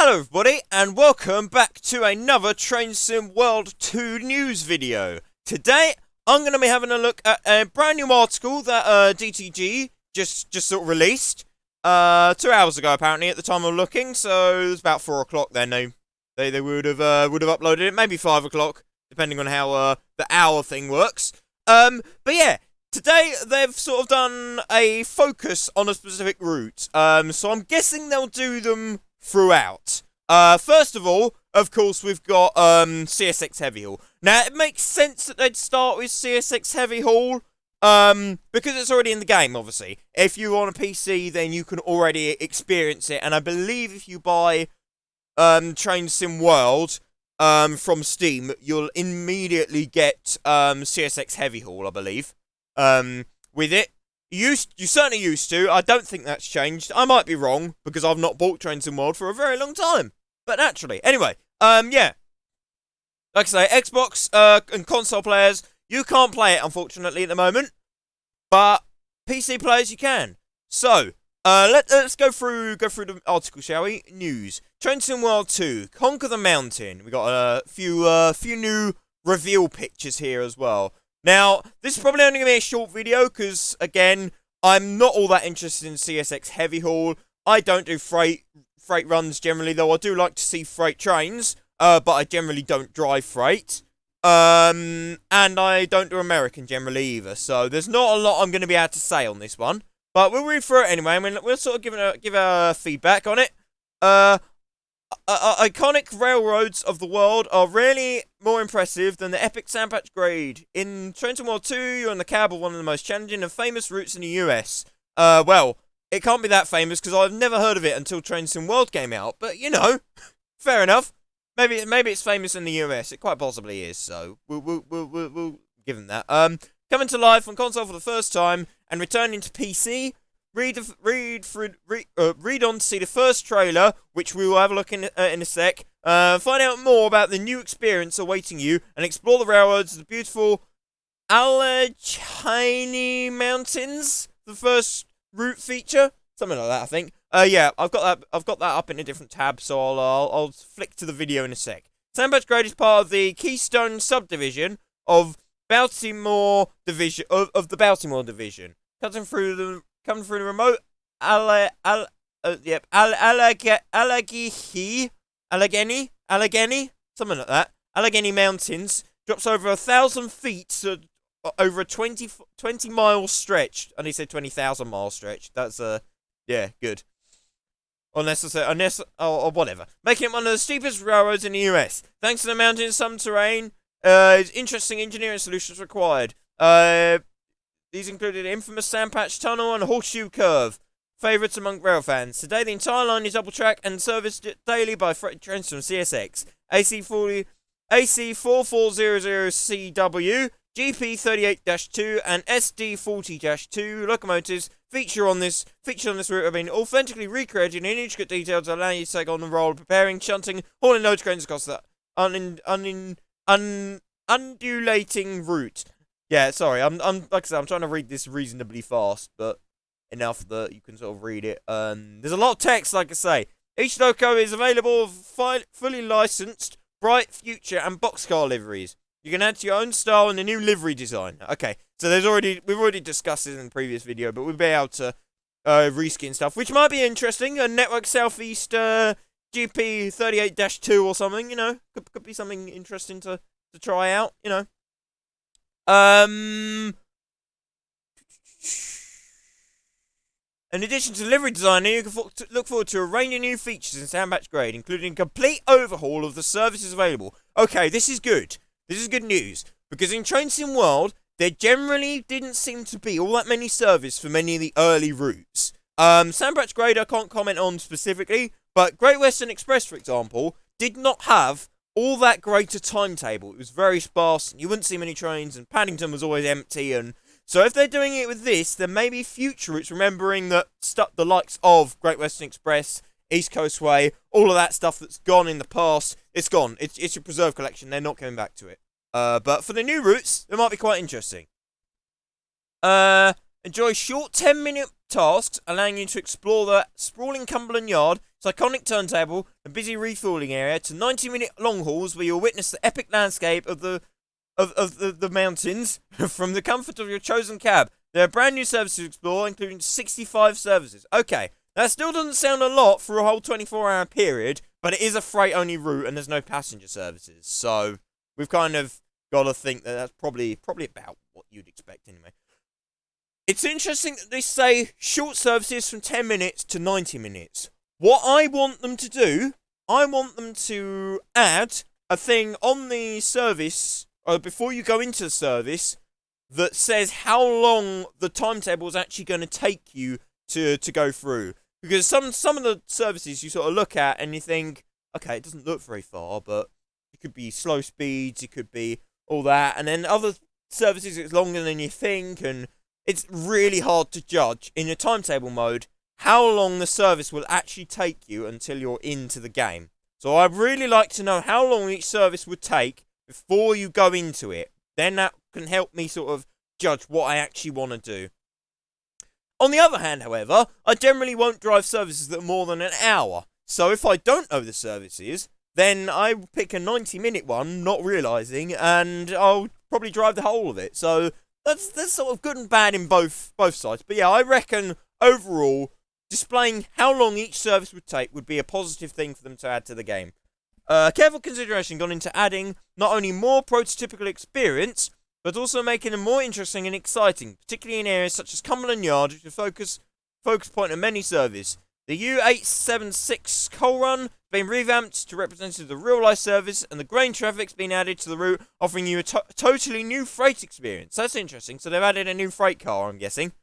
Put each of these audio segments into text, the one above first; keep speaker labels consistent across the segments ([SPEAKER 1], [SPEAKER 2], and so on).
[SPEAKER 1] Hello everybody and welcome back to another Train Sim World 2 news video. Today I'm going to be having a look at a brand new article that DTG just sort of released 2 hours ago apparently at the time of looking, so it was about 4 o'clock then they would have uploaded it, maybe 5 o'clock depending on how the hour thing works. But yeah, today they've sort of done a focus on a specific route, so I'm guessing they'll do them throughout. First of all, of course, we've got CSX Heavy Haul. Now, it makes sense that they'd start with CSX Heavy Haul, because it's already in the game, obviously. If you're on a PC, then you can already experience it, and I believe if you buy Train Sim World from Steam, you'll immediately get CSX Heavy Haul, I believe, with it. You certainly used to. I don't think that's changed. I might be wrong, because I've not bought Train Sim World for a very long time. But naturally. Anyway, yeah. Like I say, Xbox and console players, you can't play it, unfortunately, at the moment. But PC players, you can. So, let's go through the article, shall we? News. Train Sim World 2, Conquer the Mountain. We got a few new reveal pictures here as well. Now, this is probably only going to be a short video, because, again, I'm not all that interested in CSX Heavy Haul. I don't do freight runs generally, though I do like to see freight trains, but I generally don't drive freight. And I don't do American generally either, so there's not a lot I'm going to be able to say on this one. But we'll read through it anyway, I mean, we'll sort of give our feedback on it. Iconic railroads of the world are really more impressive than the epic sandpatch grade. In Train Sim World 2, you're on the cab of one of the most challenging and famous routes in the US. Well, it can't be that famous because I've never heard of it until Train Sim World came out. But, you know, fair enough. Maybe it's famous in the US. It quite possibly is, so we'll give them that. Coming to life on console for the first time and returning to PC. Read on to see the first trailer, which we will have a look in a sec. Find out more about the new experience awaiting you, and explore the railroads of the beautiful Allegheny Mountains. The first route feature, something like that, I think. Yeah, I've got that up in a different tab, so I'll flick to the video in a sec. Sandpatch Grade is part of the Keystone subdivision of Baltimore division of the Baltimore division, coming through the remote Allegheny, something like that. Allegheny Mountains drops over 1,000 feet, so over a 20 mile stretch. And he said 20,000 mile stretch. That's yeah, good. Unless or whatever. Making it one of the steepest railroads in the US. Thanks to the mountain's some terrain, interesting engineering solutions required. These included infamous Sandpatch Tunnel and Horseshoe Curve, favourites among rail fans. Today, the entire line is double track and serviced daily by freight trains from CSX, AC4400CW, GP38-2, and SD40-2 locomotives featured on this route have been authentically recreated in intricate detail to allow you to take on the role of preparing, shunting, hauling loads cranes across the undulating route. Yeah, sorry, I'm like I said, I'm trying to read this reasonably fast, but enough that you can sort of read it. There's a lot of text, like I say. Each loco is available fully licensed, bright future and boxcar liveries. You can add to your own style in the new livery design. Okay, so we've already discussed this in the previous video, but we'll be able to reskin stuff, which might be interesting. A Network Southeast GP38-2 or something, you know, could be something interesting to try out, you know. In addition to livery design, you can look forward to a range of new features in Sandpatch Grade, including a complete overhaul of the services available. Okay, this is good. This is good news, because in Train Sim World, there generally didn't seem to be all that many services for many of the early routes. Sandpatch Grade I can't comment on specifically, but Great Western Express, for example, did not have all that great a timetable. It was very sparse, and you wouldn't see many trains, and Paddington was always empty, and so if they're doing it with this, then maybe future routes, remembering that the likes of Great Western Express, East Coast Way, all of that stuff that's gone in the past, it's gone. It's your preserve collection. They're not coming back to it. But for the new routes, it might be quite interesting. Enjoy short 10-minute tasks, allowing you to explore the sprawling Cumberland Yard, its iconic turntable, and busy refueling area, to 90-minute long hauls where you'll witness the epic landscape of the mountains from the comfort of your chosen cab. There are brand new services to explore, including 65 services. Okay, that still doesn't sound a lot for a whole 24-hour period, but it is a freight-only route and there's no passenger services. So we've kind of got to think that that's probably about what you'd expect anyway. It's interesting that they say short services from 10 minutes to 90 minutes. What I want them to do, I want them to add a thing on the service, or before you go into the service, that says how long the timetable is actually going to take you to go through. Because some of the services you sort of look at and you think, okay, it doesn't look very far, but it could be slow speeds, it could be all that. And then other services, it's longer than you think, and it's really hard to judge in your timetable mode how long the service will actually take you until you're into the game. So I'd really like to know how long each service would take before you go into it. Then that can help me sort of judge what I actually want to do. On the other hand, however, I generally won't drive services that are more than an hour. So if I don't know the services, then I pick a 90-minute one, not realising, and I'll probably drive the whole of it. So that's sort of good and bad in both sides. But yeah, I reckon overall, displaying how long each service would take would be a positive thing for them to add to the game. Careful consideration gone into adding not only more prototypical experience, but also making them more interesting and exciting, particularly in areas such as Cumberland Yard, which is a focus point of many service. The U876 Coal Run has been revamped to represent the real-life service, and the grain traffic's been added to the route, offering you a totally new freight experience. That's interesting. So they've added a new freight car, I'm guessing.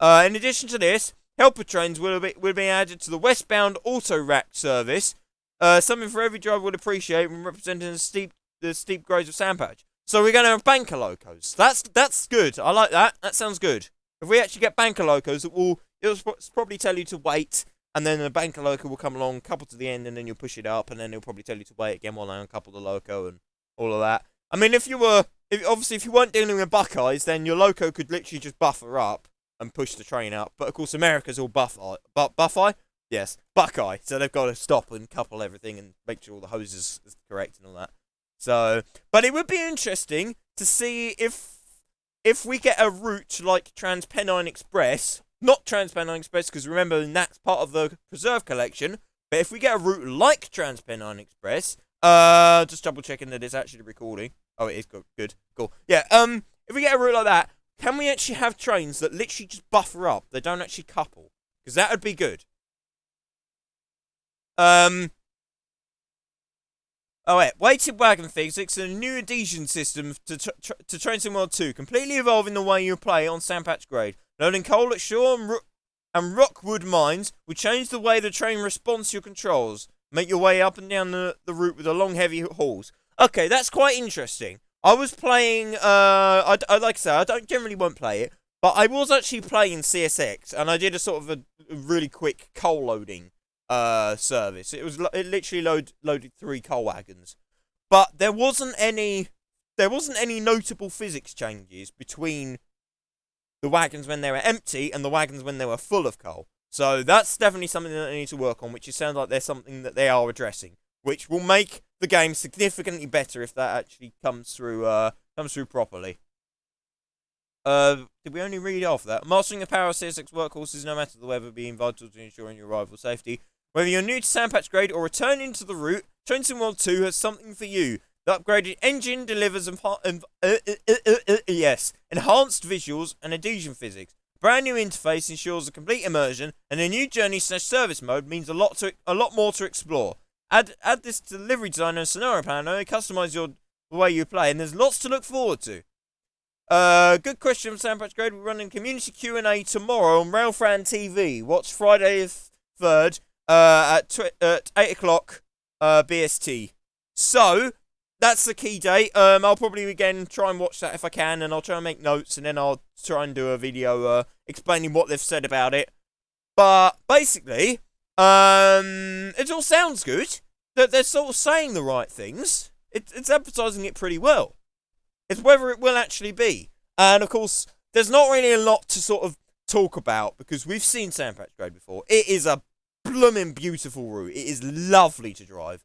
[SPEAKER 1] In addition to this, helper trains will be added to the westbound auto rack service. Something for every driver would appreciate when representing the steep grades of Sandpatch. So we're going to have banker locos. That's good. I like that. That sounds good. If we actually get banker locos, it'll probably tell you to wait, and then the banker loco will come along, couple to the end, and then you'll push it up, and then it'll probably tell you to wait again while they uncouple the loco and all of that. I mean, if you weren't dealing with Buckeyes, then your loco could literally just buffer up and push the train up. But of course, America's all Buckeye? Yes, Buckeye. So they've got to stop and couple everything and make sure all the hoses is correct and all that. So, but it would be interesting to see if we get a route like Trans-Pennine Express, not Trans-Pennine Express, because remember, that's part of the Preserve Collection, but if we get a route like Trans-Pennine Express, just double checking that it's actually recording. Oh, it is good, cool. Yeah, if we get a route like that, can we actually have trains that literally just buffer up? They don't actually couple, because that would be good. Oh wait, weighted wagon physics and a new adhesion system to Train Sim World 2, completely evolving the way you play on Sandpatch Grade. Loading coal at Shaw and Rockwood mines will change the way the train responds to your controls. Make your way up and down the route with the long, heavy hauls. Okay, that's quite interesting. I was playing, I like I say, I won't play it, but I was actually playing CSX, and I did a sort of a really quick coal loading service. It literally loaded 3 coal wagons, but there wasn't any notable physics changes between the wagons when they were empty and the wagons when they were full of coal. So that's definitely something that they need to work on, which it sounds like there's something that they are addressing, which will make the game significantly better if that actually comes through properly. Did we only read off that? Mastering the power of CSX workhorses, no matter the weather, being vital to ensuring your arrival safety. Whether you're new to Sandpatch Grade or returning to the route, Train Sim World 2 has something for you. The upgraded engine delivers enhanced visuals and adhesion physics. Brand new interface ensures a complete immersion, and a new journey/service mode means a lot more to explore. Add this to delivery designer and scenario planner, customize the way you play, and there's lots to look forward to. Good question from Sandpatch Grade. We're running community Q&A tomorrow on Railfran TV. Watch Friday the 3rd at 8 o'clock BST. So that's the key date. I'll probably again try and watch that if I can, and I'll try and make notes, and then I'll try and do a video explaining what they've said about it. But basically, it all sounds good. That they're sort of saying the right things. It's advertising it pretty well. It's whether it will actually be. And of course, there's not really a lot to sort of talk about, because we've seen Sandpatch Grade before. It is a blooming beautiful route. It is lovely to drive.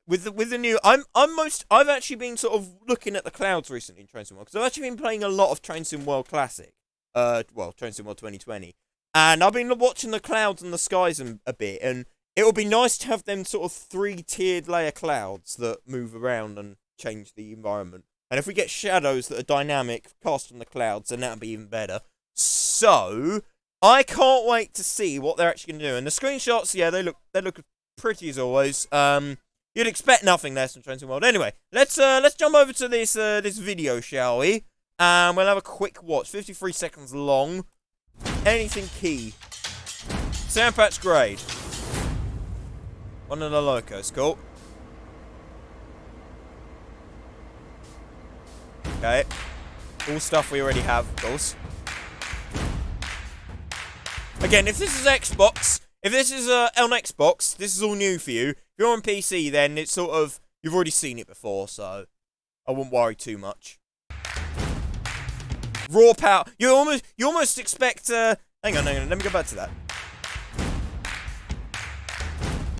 [SPEAKER 1] With the new, I've actually been sort of looking at the clouds recently in Train Sim World, because I've actually been playing a lot of Train Sim World Classic. Train Sim World 2020. And I've been watching the clouds and the skies a bit, and it would be nice to have them sort of 3-tiered layer clouds that move around and change the environment. And if we get shadows that are dynamic cast on the clouds, then that would be even better. So, I can't wait to see what they're actually going to do. And the screenshots, yeah, they look pretty as always. You'd expect nothing less from Train Sim World. Anyway, let's jump over to this video, shall we? And we'll have a quick watch, 53 seconds long. Anything key? Sandpatch Grade. One of the locos, cool. Okay. All stuff we already have, of course. Again, if this is Xbox, if this is on Xbox, this is all new for you. If you're on PC, then it's sort of, you've already seen it before, so I wouldn't worry too much. Raw power. You almost expect. Hang on. Let me go back to that.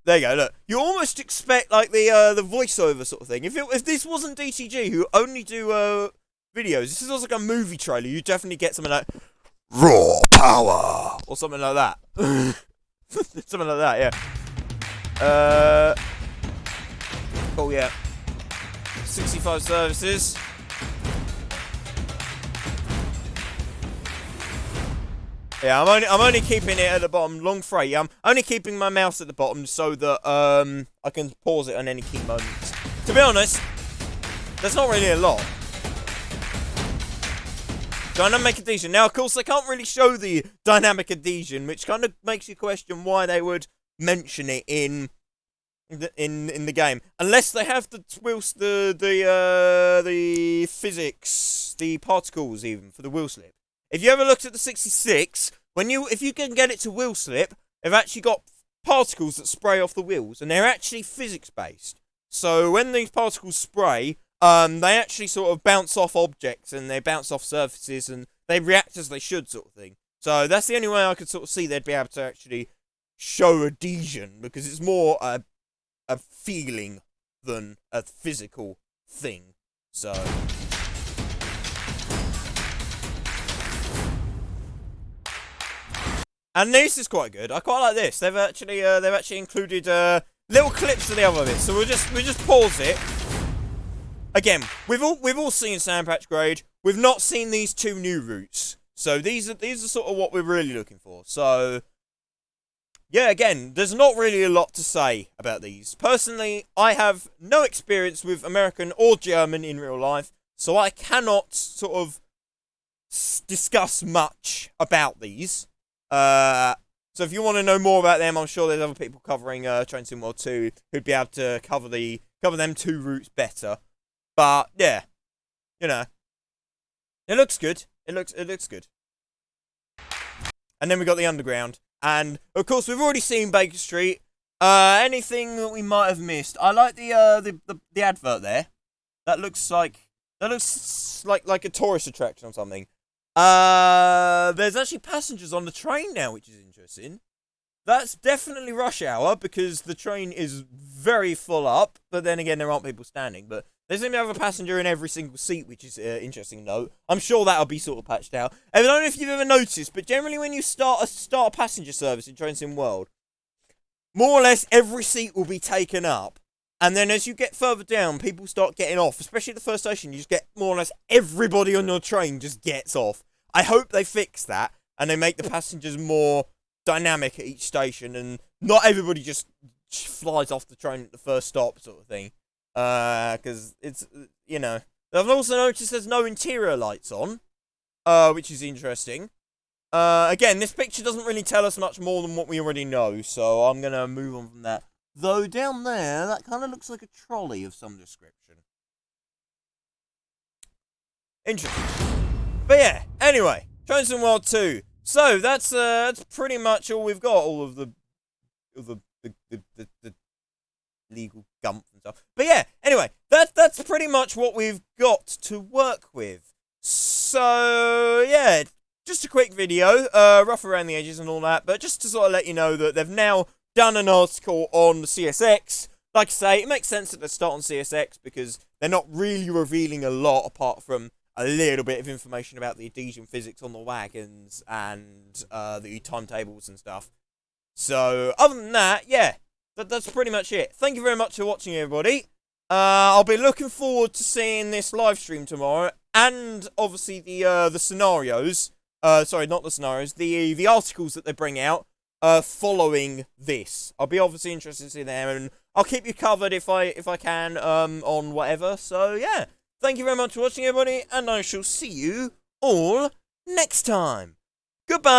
[SPEAKER 1] There you go. Look, you almost expect like the voiceover sort of thing. If this wasn't DTG, who only do videos, this was like a movie trailer. You definitely get something like raw power or something like that. Something like that. Yeah. Oh yeah. 65 services. Yeah, I'm only keeping it at the bottom, long freight. I'm only keeping my mouse at the bottom so that I can pause it on any key moments. To be honest, there's not really a lot. Dynamic adhesion. Now, of course, they can't really show the dynamic adhesion, which kind of makes you question why they would mention it in the game, unless they have the physics, the particles even for the wheel slip. If you ever looked at the 66, if you can get it to wheel slip, they've actually got particles that spray off the wheels, and they're actually physics based. So when these particles spray, they actually sort of bounce off objects and they bounce off surfaces and they react as they should, sort of thing. So that's the only way I could sort of see they'd be able to actually show adhesion, because it's more a feeling than a physical thing. So. And this is quite good. I quite like this. They've actually included little clips of the other bits. So we'll just pause it. Again, we've all seen Sandpatch Grade. We've not seen these two new routes. So these are sort of what we're really looking for. So yeah, again, there's not really a lot to say about these. Personally, I have no experience with American or German in real life, so I cannot sort of discuss much about these. So if you want to know more about them, I'm sure there's other people covering Train Sim World 2 who'd be able to cover them two routes better. But yeah, you know, it looks good. It looks good. And then we got the underground, and of course we've already seen Baker Street. Anything that we might have missed? I like the advert there. That looks like a tourist attraction or something. There's actually passengers on the train now, which is interesting. That's definitely rush hour, because the train is very full up, but then again, there aren't people standing. But they seem to have a passenger in every single seat, which is interesting to note. I'm sure that'll be sort of patched out. I don't know if you've ever noticed, but generally when you start a passenger service in Train Sim World, more or less every seat will be taken up. And then as you get further down, people start getting off. Especially at the first station, you just get more or less everybody on your train just gets off. I hope they fix that, and they make the passengers more dynamic at each station, and not everybody just flies off the train at the first stop, sort of thing. Because it's, you know. I've also noticed there's no interior lights on, which is interesting. Again, this picture doesn't really tell us much more than what we already know, so I'm going to move on from that. Though down there, that kind of looks like a trolley of some description. Interesting. But yeah, anyway, Train Sim World 2. So that's pretty much all we've got. All of the legal gump and stuff. But yeah, anyway, that's pretty much what we've got to work with. So yeah, just a quick video, rough around the edges and all that, but just to sort of let you know that they've now done an article on the CSX. Like I say, it makes sense that they start on CSX because they're not really revealing a lot apart from a little bit of information about the adhesion physics on the wagons and the timetables and stuff. So, other than that, yeah, that's pretty much it. Thank you very much for watching, everybody. I'll be looking forward to seeing this live stream tomorrow, and obviously the scenarios. Sorry, not the scenarios. The articles that they bring out. Following this, I'll be obviously interested to see them, and I'll keep you covered if I can on whatever. So yeah, thank you very much for watching, everybody, and I shall see you all next time. Goodbye.